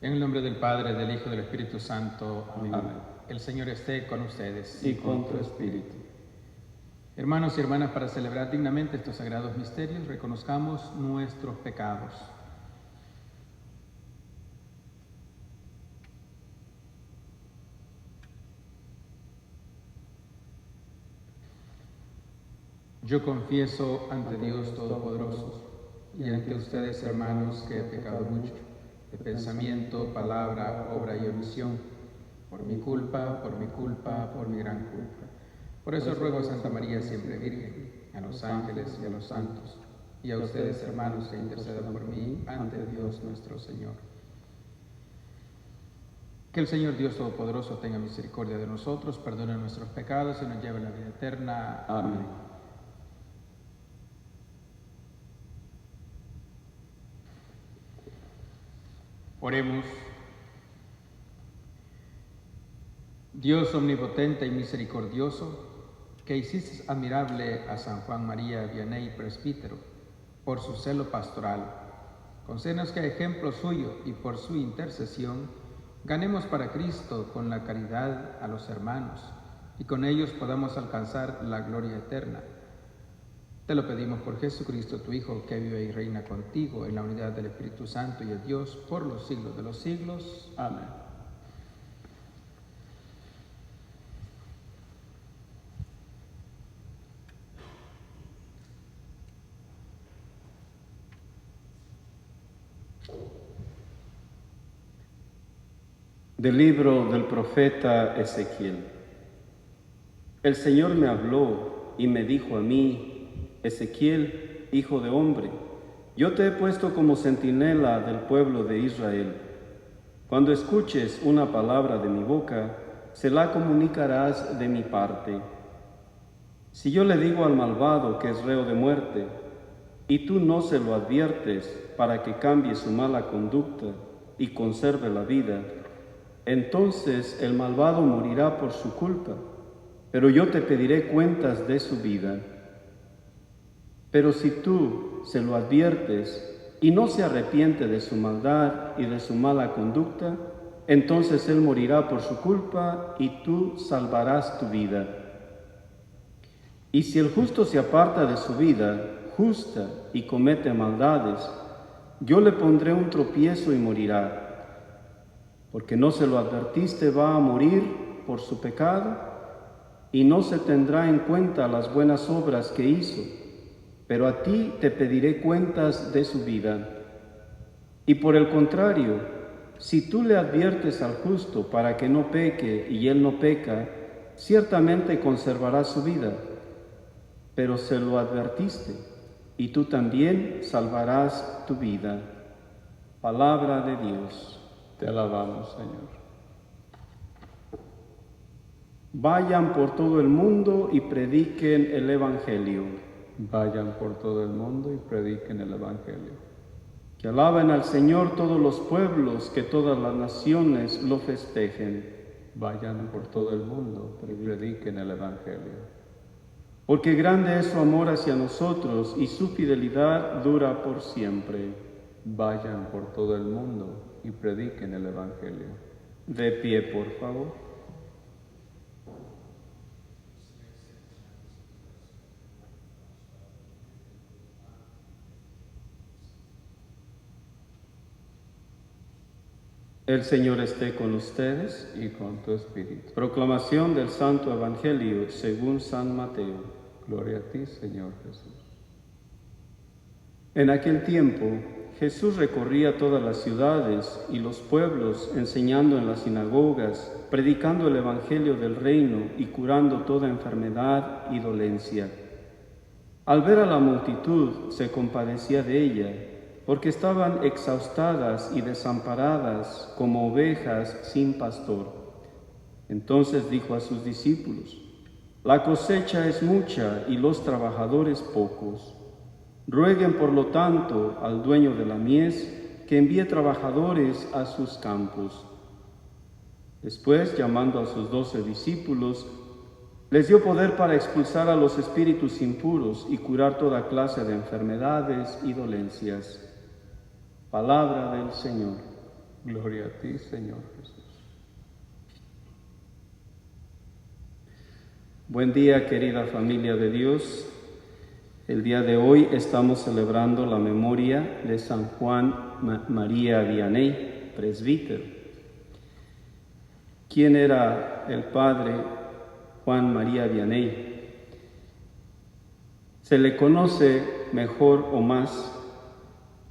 En el nombre del Padre, del Hijo y del Espíritu Santo. Amén. Amén. El Señor esté con ustedes. Y con tu espíritu. Hermanos y hermanas, para celebrar dignamente estos sagrados misterios, reconozcamos nuestros pecados. Yo confieso ante Dios Todopoderoso y ante ustedes, hermanos, que he pecado mucho, de pensamiento, palabra, obra y omisión, por mi culpa, por mi gran culpa. Por eso ruego a Santa María, siempre Virgen, a los ángeles y a los santos, y a ustedes, hermanos, que intercedan por mí ante Dios nuestro Señor. Que el Señor Dios Todopoderoso tenga misericordia de nosotros, perdone nuestros pecados y nos lleve a la vida eterna. Amén. Oremos. Dios omnipotente y misericordioso, que hiciste admirable a San Juan María Vianney, presbítero, por su celo pastoral, concédenos que a ejemplo suyo y por su intercesión ganemos para Cristo con la caridad a los hermanos y con ellos podamos alcanzar la gloria eterna. Te lo pedimos por Jesucristo, tu Hijo, que vive y reina contigo en la unidad del Espíritu Santo y es Dios por los siglos de los siglos. Amén. Del libro del profeta Ezequiel. El Señor me habló y me dijo a mí: Ezequiel, hijo de hombre, yo te he puesto como centinela del pueblo de Israel. Cuando escuches una palabra de mi boca, se la comunicarás de mi parte. Si yo le digo al malvado que es reo de muerte, y tú no se lo adviertes para que cambie su mala conducta y conserve la vida, entonces el malvado morirá por su culpa, pero yo te pediré cuentas de su vida. Pero si tú se lo adviertes y no se arrepiente de su maldad y de su mala conducta, entonces él morirá por su culpa y tú salvarás tu vida. Y si el justo se aparta de su vida justa y comete maldades, yo le pondré un tropiezo y morirá. Porque no se lo advertiste, va a morir por su pecado, y no se tendrá en cuenta las buenas obras que hizo, pero a ti te pediré cuentas de su vida. Y por el contrario, si tú le adviertes al justo para que no peque y él no peca, ciertamente conservará su vida, pero se lo advertiste, y tú también salvarás tu vida. Palabra de Dios. Te alabamos, Señor. Vayan por todo el mundo y prediquen el Evangelio. Vayan por todo el mundo y prediquen el Evangelio. Que alaben al Señor todos los pueblos, que todas las naciones lo festejen. Vayan por todo el mundo y prediquen el Evangelio. Porque grande es su amor hacia nosotros y su fidelidad dura por siempre. Vayan por todo el mundo y prediquen el Evangelio. De pie, por favor. El Señor esté con ustedes. Y con tu espíritu. Proclamación del Santo Evangelio según San Mateo. Gloria a ti, Señor Jesús. En aquel tiempo, Jesús recorría todas las ciudades y los pueblos, enseñando en las sinagogas, predicando el Evangelio del reino y curando toda enfermedad y dolencia. Al ver a la multitud, se compadecía de ella, porque estaban exhaustadas y desamparadas como ovejas sin pastor. Entonces dijo a sus discípulos: La cosecha es mucha y los trabajadores pocos. Rueguen, por lo tanto, al dueño de la mies que envíe trabajadores a sus campos. Después, llamando a sus 12 discípulos, les dio poder para expulsar a los espíritus impuros y curar toda clase de enfermedades y dolencias. Palabra del Señor. Gloria a ti, Señor Jesús. Buen día, querida familia de Dios. El día de hoy estamos celebrando la memoria de San Juan María Vianney, presbítero. ¿Quién era el padre Juan María Vianney? Se le conoce mejor o más,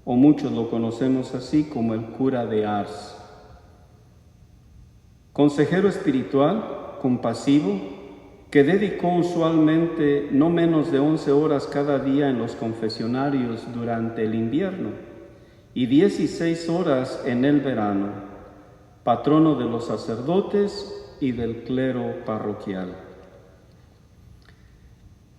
o muchos lo conocemos así, como el cura de Ars. Consejero espiritual, compasivo, que dedicó usualmente no menos de 11 horas cada día en los confesionarios durante el invierno y 16 horas en el verano, patrono de los sacerdotes y del clero parroquial.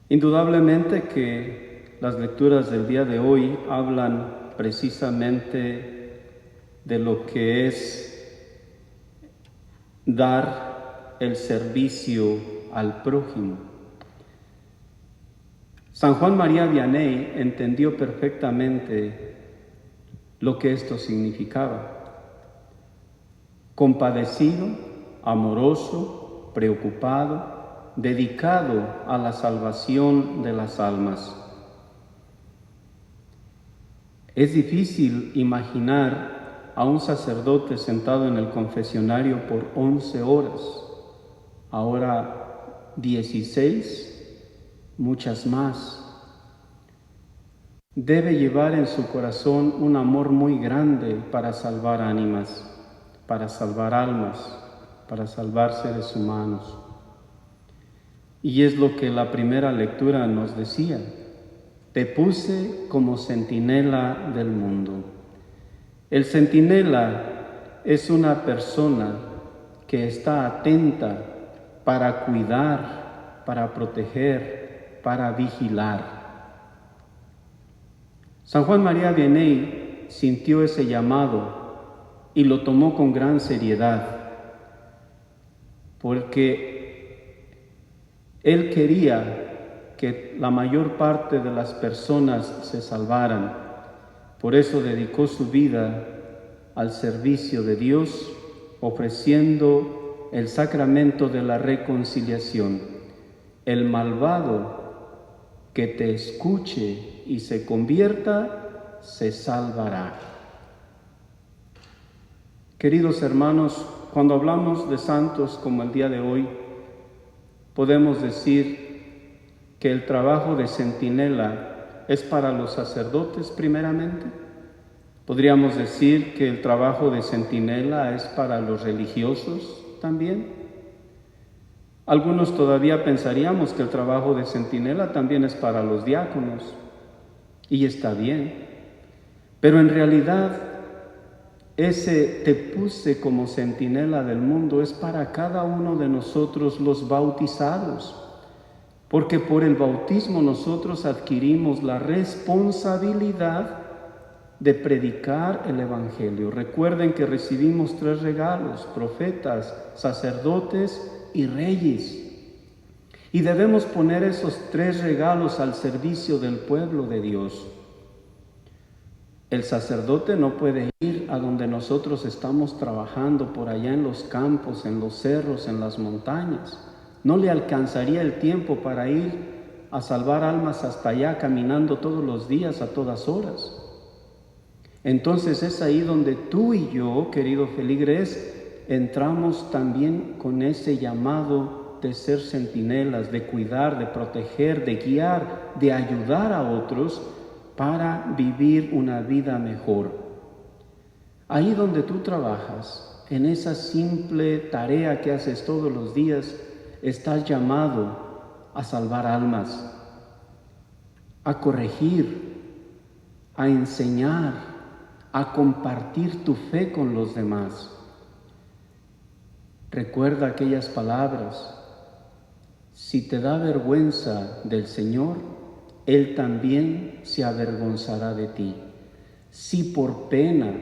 Indudablemente que las lecturas del día de hoy hablan precisamente de lo que es dar el servicio al prójimo. San Juan María Vianney entendió perfectamente lo que esto significaba. Compadecido, amoroso, preocupado, dedicado a la salvación de las almas. Es difícil imaginar a un sacerdote sentado en el confesionario por 11 horas, ahora 16, muchas más. Debe llevar en su corazón un amor muy grande para salvar ánimas, para salvar almas, para salvar seres humanos. Y es lo que la primera lectura nos decía: te puse como centinela del mundo. El centinela es una persona que está atenta para cuidar, para proteger, para vigilar. San Juan María Vianney sintió ese llamado y lo tomó con gran seriedad, porque él quería que la mayor parte de las personas se salvaran. Por eso dedicó su vida al servicio de Dios, ofreciendo el sacramento de la reconciliación. El malvado que te escuche y se convierta, se salvará. Queridos hermanos, cuando hablamos de santos como el día de hoy, podemos decir que el trabajo de centinela es para los sacerdotes primeramente. Podríamos decir que el trabajo de centinela es para los religiosos también. Algunos todavía pensaríamos que el trabajo de centinela también es para los diáconos, y está bien. Pero en realidad, ese te puse como centinela del mundo es para cada uno de nosotros los bautizados. Porque por el bautismo nosotros adquirimos la responsabilidad de predicar el Evangelio. Recuerden que recibimos 3 regalos: profetas, sacerdotes y reyes. Y debemos poner esos 3 regalos al servicio del pueblo de Dios. El sacerdote no puede ir a donde nosotros estamos trabajando, por allá en los campos, en los cerros, en las montañas. No le alcanzaría el tiempo para ir a salvar almas hasta allá caminando todos los días a todas horas. Entonces es ahí donde tú y yo, querido feligres, entramos también con ese llamado de ser centinelas, de cuidar, de proteger, de guiar, de ayudar a otros para vivir una vida mejor. Ahí donde tú trabajas, en esa simple tarea que haces todos los días, estás llamado a salvar almas, a corregir, a enseñar, a compartir tu fe con los demás. Recuerda aquellas palabras: si te da vergüenza del Señor, Él también se avergonzará de ti. Si por pena,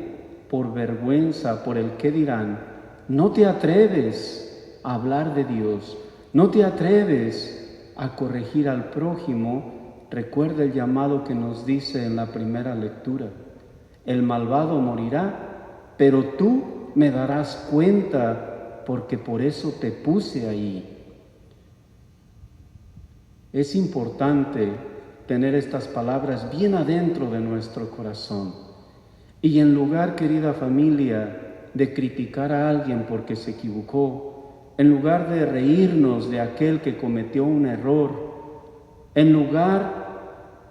por vergüenza, por el qué dirán, no te atreves a hablar de Dios, no te atreves a corregir al prójimo, recuerda el llamado que nos dice en la primera lectura: el malvado morirá, pero tú me darás cuenta porque por eso te puse ahí. Es importante tener estas palabras bien adentro de nuestro corazón. Y en lugar, querida familia, de criticar a alguien porque se equivocó, en lugar de reírnos de aquel que cometió un error, en lugar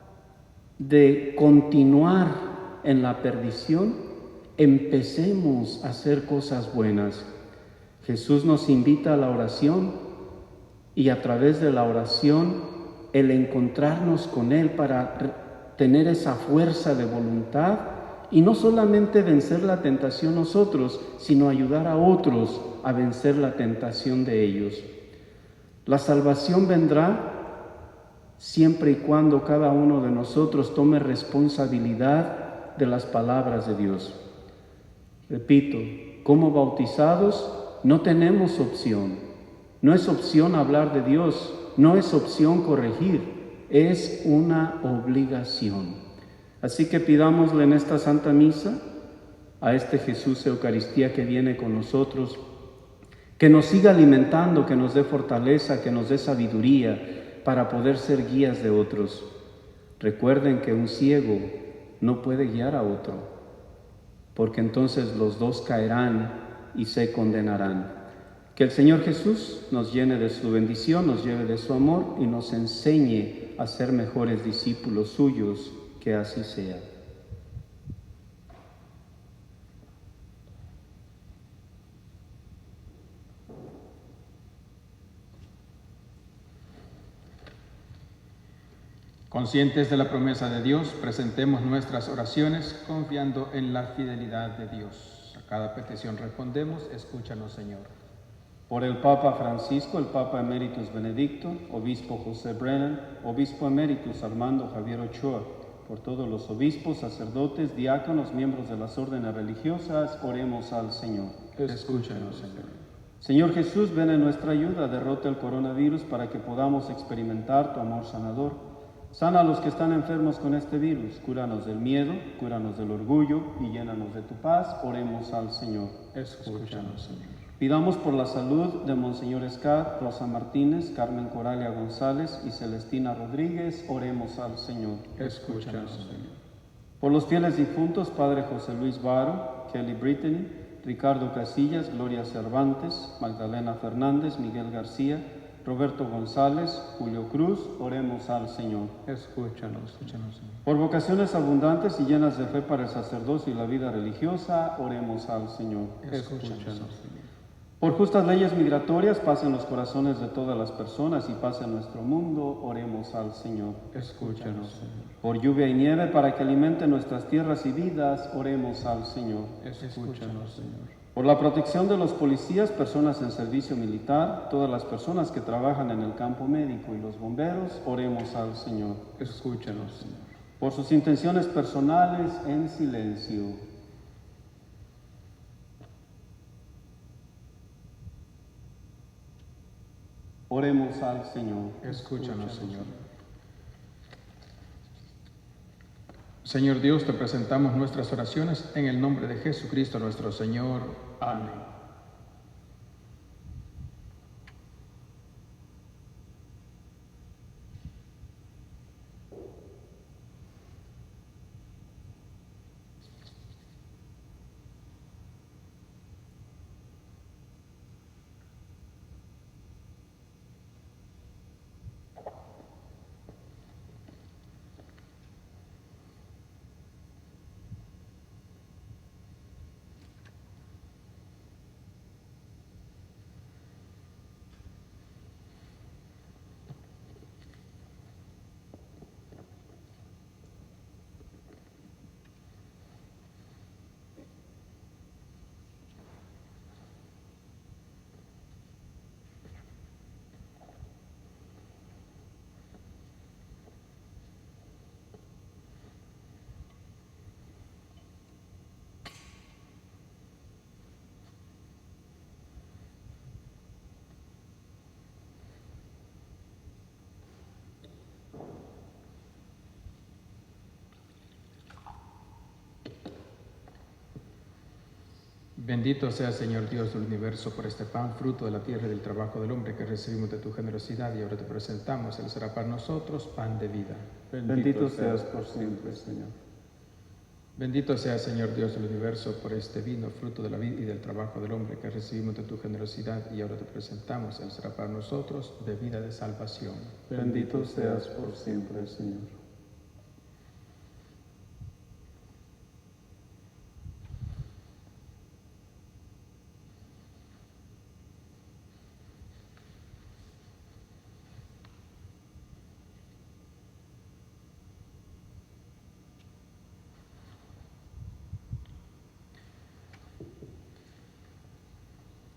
de continuar en la perdición, empecemos a hacer cosas buenas. Jesús nos invita a la oración y a través de la oración el encontrarnos con Él para tener esa fuerza de voluntad y no solamente vencer la tentación nosotros, sino ayudar a otros a vencer la tentación de ellos. La salvación vendrá siempre y cuando cada uno de nosotros tome responsabilidad de las palabras de Dios. Repito, como bautizados no tenemos opción. No es opción hablar de Dios, no es opción corregir, es una obligación. Así que pidámosle en esta Santa Misa a este Jesús Eucaristía que viene con nosotros, que nos siga alimentando, que nos dé fortaleza, que nos dé sabiduría, para poder ser guías de otros. Recuerden que un ciego no puede guiar a otro, porque entonces los dos caerán y se condenarán. Que el Señor Jesús nos llene de su bendición, nos lleve de su amor y nos enseñe a ser mejores discípulos suyos, que así sea. Conscientes de la promesa de Dios, presentemos nuestras oraciones confiando en la fidelidad de Dios. A cada petición respondemos, escúchanos, Señor. Por el Papa Francisco, el Papa Emeritus Benedicto, Obispo José Brennan, Obispo Emeritus Armando Javier Ochoa, por todos los obispos, sacerdotes, diáconos, miembros de las órdenes religiosas, oremos al Señor. Escúchanos, Señor. Señor Jesús, ven en nuestra ayuda, derrota el coronavirus para que podamos experimentar tu amor sanador. Sana a los que están enfermos con este virus, cúranos del miedo, cúranos del orgullo y llénanos de tu paz. Oremos al Señor. Escúchanos, Señor. Pidamos por la salud de Monseñor Escar, Rosa Martínez, Carmen Coralia González y Celestina Rodríguez. Oremos al Señor. Escúchanos, Señor. Por los fieles difuntos, Padre José Luis Varo, Kelly Brittany, Ricardo Casillas, Gloria Cervantes, Magdalena Fernández, Miguel García, Roberto González, Julio Cruz, oremos al Señor. Escúchanos, Señor. Por vocaciones abundantes y llenas de fe para el sacerdocio y la vida religiosa, oremos al Señor. Escúchanos, Señor. Por justas leyes migratorias, paz en los corazones de todas las personas y paz en nuestro mundo, oremos al Señor. Escúchanos, Señor. Por lluvia y nieve para que alimente nuestras tierras y vidas, oremos al Señor. Escúchanos, Señor. Por la protección de los policías, personas en servicio militar, todas las personas que trabajan en el campo médico y los bomberos, oremos al Señor. Escúchanos, Señor. Por sus intenciones personales, en silencio. Oremos al Señor. Escúchanos, Señor. Señor Dios, te presentamos nuestras oraciones en el nombre de Jesucristo nuestro Señor. Amén. Bendito sea, Señor Dios del universo, por este pan, fruto de la tierra y del trabajo del hombre que recibimos de tu generosidad y ahora te presentamos. Él será para nosotros pan de vida. Bendito seas por siempre, Señor. Bendito sea, Señor Dios del universo, por este vino, fruto de la vida y del trabajo del hombre que recibimos de tu generosidad y ahora te presentamos. Él será para nosotros bebida de salvación. Bendito seas por siempre, Señor.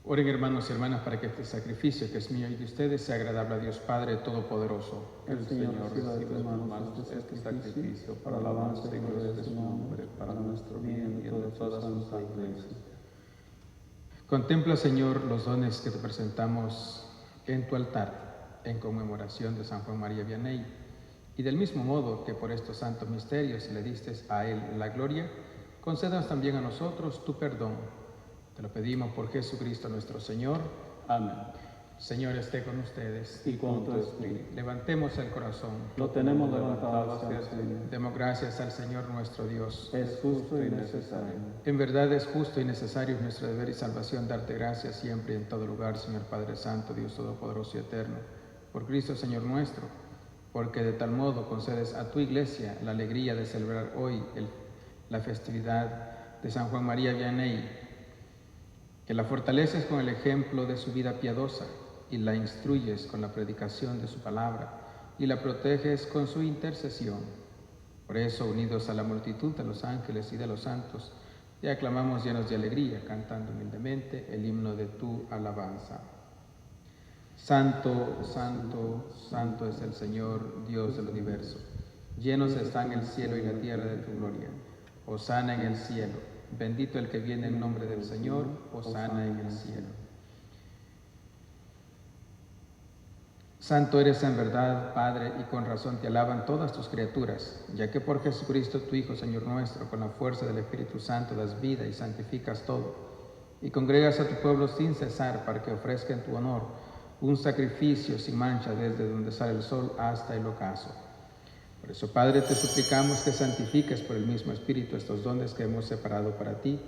Oren, hermanos y hermanas, para que este sacrificio que es mío y de ustedes sea agradable a Dios Padre Todopoderoso. El Señor reciba de tus manos este sacrificio para alabanza y gloria de su nombre, para nuestro bien y el de toda su santa iglesia. Contempla, Señor, los dones que te presentamos en tu altar, en conmemoración de San Juan María Vianney, y del mismo modo que por estos santos misterios le diste a él la gloria, concédanos también a nosotros tu perdón. Te lo pedimos por Jesucristo nuestro Señor. Amén. Señor, esté con ustedes. Y con tu espíritu. Levantemos el corazón. Lo tenemos levantado hacia el Señor. Demos gracias al Señor nuestro Dios. Es justo y necesario. En verdad es justo y necesario, es nuestro deber y salvación darte gracias siempre y en todo lugar, Señor Padre Santo, Dios Todopoderoso y Eterno, por Cristo Señor nuestro, porque de tal modo concedes a tu Iglesia la alegría de celebrar hoy la festividad de San Juan María Vianney, que la fortaleces con el ejemplo de su vida piadosa y la instruyes con la predicación de su palabra y la proteges con su intercesión. Por eso, unidos a la multitud de los ángeles y de los santos, te aclamamos llenos de alegría, cantando humildemente el himno de tu alabanza. Santo, santo, santo es el Señor, Dios del universo. Llenos están el cielo y la tierra de tu gloria. Hosana en el cielo. Bendito el que viene en nombre del Señor, hosana en el cielo. Santo eres en verdad, Padre, y con razón te alaban todas tus criaturas, ya que por Jesucristo tu Hijo, Señor nuestro, con la fuerza del Espíritu Santo das vida y santificas todo, y congregas a tu pueblo sin cesar para que ofrezca en tu honor un sacrificio sin mancha desde donde sale el sol hasta el ocaso. Por eso, Padre, te suplicamos que santifiques por el mismo Espíritu estos dones que hemos separado para ti,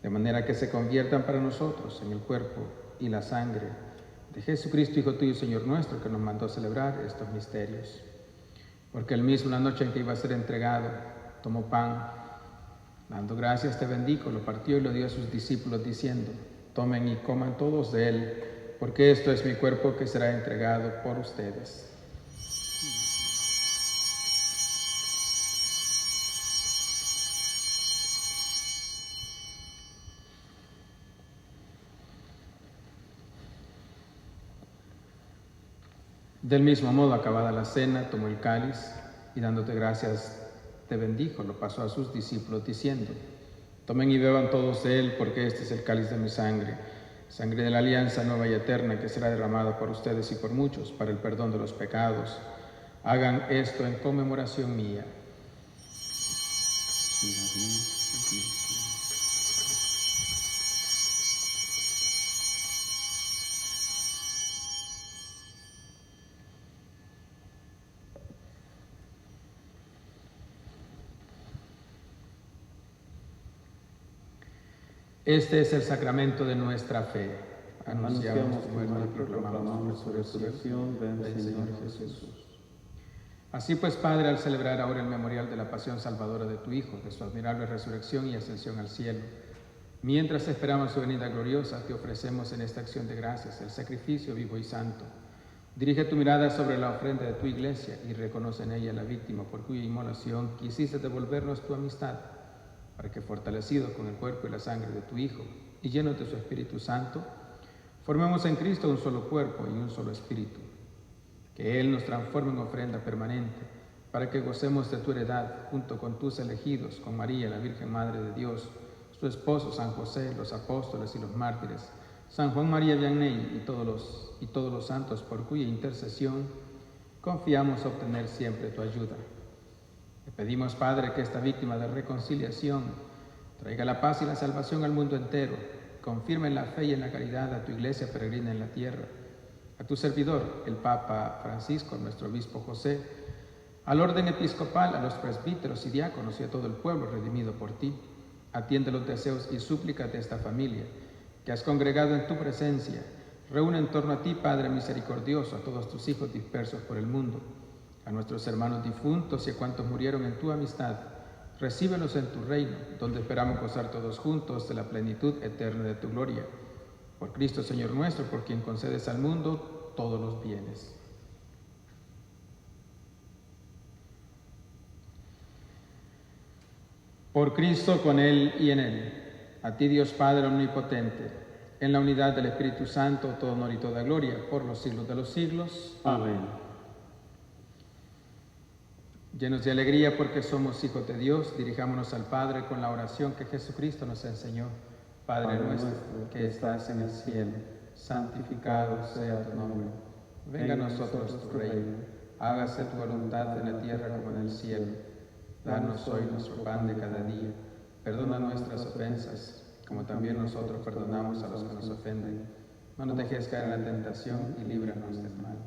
de manera que se conviertan para nosotros en el cuerpo y la sangre de Jesucristo, Hijo tuyo, Señor nuestro, que nos mandó celebrar estos misterios. Porque él mismo, la noche en que iba a ser entregado, tomó pan, dando gracias te bendijo, lo partió y lo dio a sus discípulos, diciendo: tomen y coman todos de él, porque esto es mi cuerpo que será entregado por ustedes. Del mismo modo, acabada la cena, tomó el cáliz y dándote gracias te bendijo, lo pasó a sus discípulos diciendo: tomen y beban todos de él, porque este es el cáliz de mi sangre, sangre de la alianza nueva y eterna, que será derramada por ustedes y por muchos para el perdón de los pecados. Hagan esto en conmemoración mía. Este es el sacramento de nuestra fe. Anunciamos tu muerte y proclamamos tu resurrección. Ven, Señor Jesús. Así pues, Padre, al celebrar ahora el memorial de la pasión salvadora de tu Hijo, de su admirable resurrección y ascensión al cielo, mientras esperamos su venida gloriosa, te ofrecemos en esta acción de gracias el sacrificio vivo y santo. Dirige tu mirada sobre la ofrenda de tu Iglesia y reconoce en ella la víctima por cuya inmolación quisiste devolvernos tu amistad, para que, fortalecidos con el cuerpo y la sangre de tu Hijo y llenos de su Espíritu Santo, formemos en Cristo un solo cuerpo y un solo espíritu. Que Él nos transforme en ofrenda permanente, para que gocemos de tu heredad junto con tus elegidos, con María, la Virgen Madre de Dios, su esposo San José, los apóstoles y los mártires, San Juan María Vianney y todos los santos, por cuya intercesión confiamos obtener siempre tu ayuda. Te pedimos, Padre, que esta víctima de reconciliación traiga la paz y la salvación al mundo entero, confirma en la fe y en la caridad a tu iglesia peregrina en la tierra, a tu servidor, el Papa Francisco, a nuestro obispo José, al orden episcopal, a los presbíteros y diáconos y a todo el pueblo redimido por ti. Atiende los deseos y súplicas de esta familia que has congregado en tu presencia. Reúne en torno a ti, Padre misericordioso, a todos tus hijos dispersos por el mundo, a nuestros hermanos difuntos y a cuantos murieron en tu amistad. Recíbelos en tu reino, donde esperamos gozar todos juntos de la plenitud eterna de tu gloria. Por Cristo Señor nuestro, por quien concedes al mundo todos los bienes. Por Cristo, con Él y en Él, a ti Dios Padre omnipotente, en la unidad del Espíritu Santo, todo honor y toda gloria, por los siglos de los siglos. Amén. Llenos de alegría porque somos hijos de Dios, dirijámonos al Padre con la oración que Jesucristo nos enseñó. Padre nuestro, que estás en el cielo, santificado sea tu nombre. Venga a nosotros tu reino, hágase tu voluntad en la tierra como en el cielo. Danos hoy nuestro pan de cada día. Perdona nuestras ofensas, como también nosotros perdonamos a los que nos ofenden. No nos dejes caer en la tentación y líbranos del mal.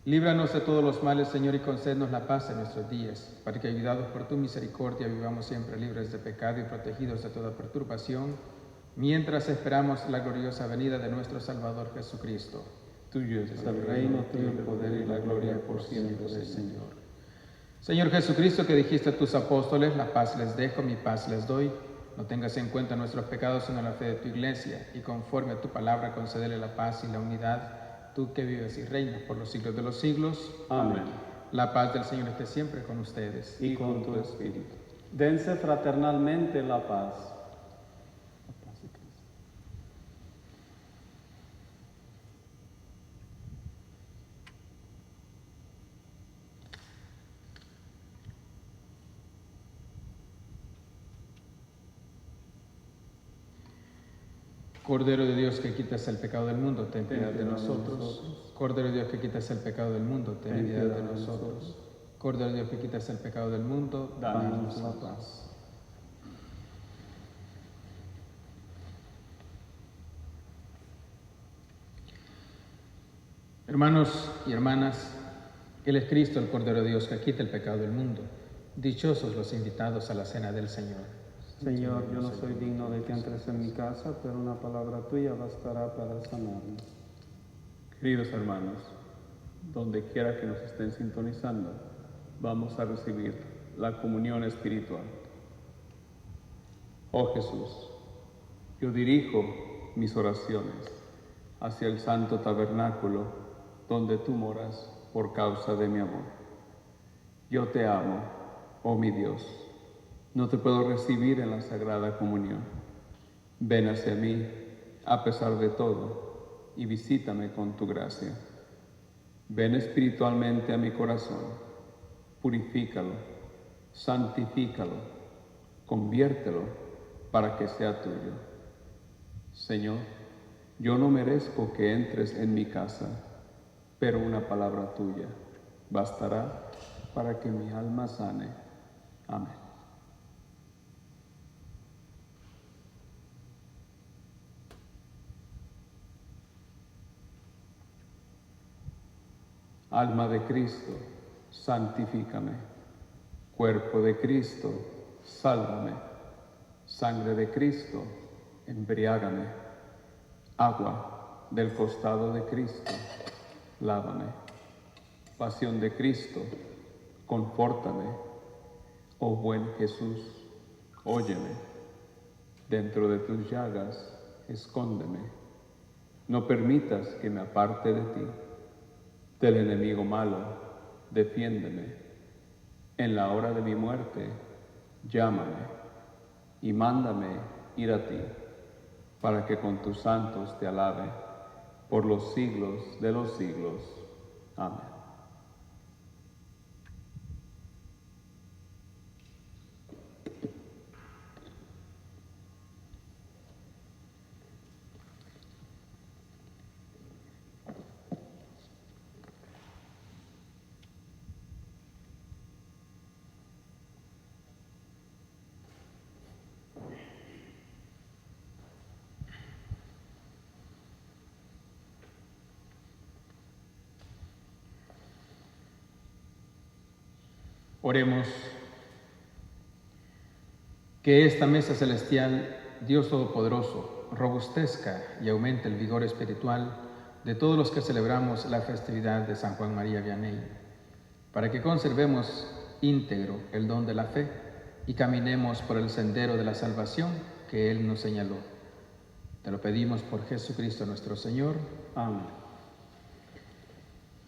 Líbranos de todos los males, Señor, y concédenos la paz en nuestros días, para que, ayudados por tu misericordia, vivamos siempre libres de pecado y protegidos de toda perturbación, mientras esperamos la gloriosa venida de nuestro Salvador Jesucristo. Tuyo es el reino, tuyo el poder y la gloria por siempre, Señor. Señor Jesucristo, que dijiste a tus apóstoles, la paz les dejo, mi paz les doy. No tengas en cuenta nuestros pecados, sino la fe de tu iglesia, y conforme a tu palabra concédele la paz y la unidad, tú que vives y reinas por los siglos de los siglos. Amén. La paz del Señor esté siempre con ustedes. Y con tu espíritu. Dense fraternalmente la paz. Cordero de Dios, que quitas el pecado del mundo, ten piedad de nosotros. Cordero de Dios, que quitas el pecado del mundo, ten piedad de nosotros. Cordero de Dios, que quitas el pecado del mundo, danos la paz. Hermanos y hermanas, Él es Cristo, el Cordero de Dios, que quita el pecado del mundo. Dichosos los invitados a la cena del Señor. Señor, yo no soy digno de que entres en mi casa, pero una palabra tuya bastará para sanarme. Queridos hermanos, donde quiera que nos estén sintonizando, vamos a recibir la comunión espiritual. Oh Jesús, yo dirijo mis oraciones hacia el santo tabernáculo donde tú moras por causa de mi amor. Yo te amo, oh mi Dios. No te puedo recibir en la Sagrada Comunión. Ven hacia mí, a pesar de todo, y visítame con tu gracia. Ven espiritualmente a mi corazón, purifícalo, santifícalo, conviértelo para que sea tuyo. Señor, yo no merezco que entres en mi casa, pero una palabra tuya bastará para que mi alma sane. Amén. Alma de Cristo, santifícame. Cuerpo de Cristo, sálvame. Sangre de Cristo, embriágame. Agua del costado de Cristo, lávame. Pasión de Cristo, confórtame. Oh buen Jesús, óyeme. Dentro de tus llagas, escóndeme. No permitas que me aparte de ti. Del enemigo malo, defiéndeme. En la hora de mi muerte, llámame y mándame ir a ti, para que con tus santos te alabe por los siglos de los siglos. Amén. Oremos. Que esta mesa celestial, Dios Todopoderoso, robustezca y aumente el vigor espiritual de todos los que celebramos la festividad de San Juan María Vianney, para que conservemos íntegro el don de la fe y caminemos por el sendero de la salvación que Él nos señaló. Te lo pedimos por Jesucristo nuestro Señor. Amén.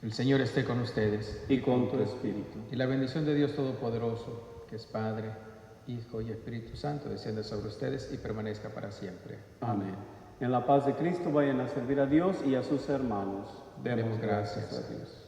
El Señor esté con ustedes. Y con tu espíritu. Y la bendición de Dios Todopoderoso, que es Padre, Hijo y Espíritu Santo, descienda sobre ustedes y permanezca para siempre. Amén. En la paz de Cristo vayan a servir a Dios y a sus hermanos. Demos gracias a Dios.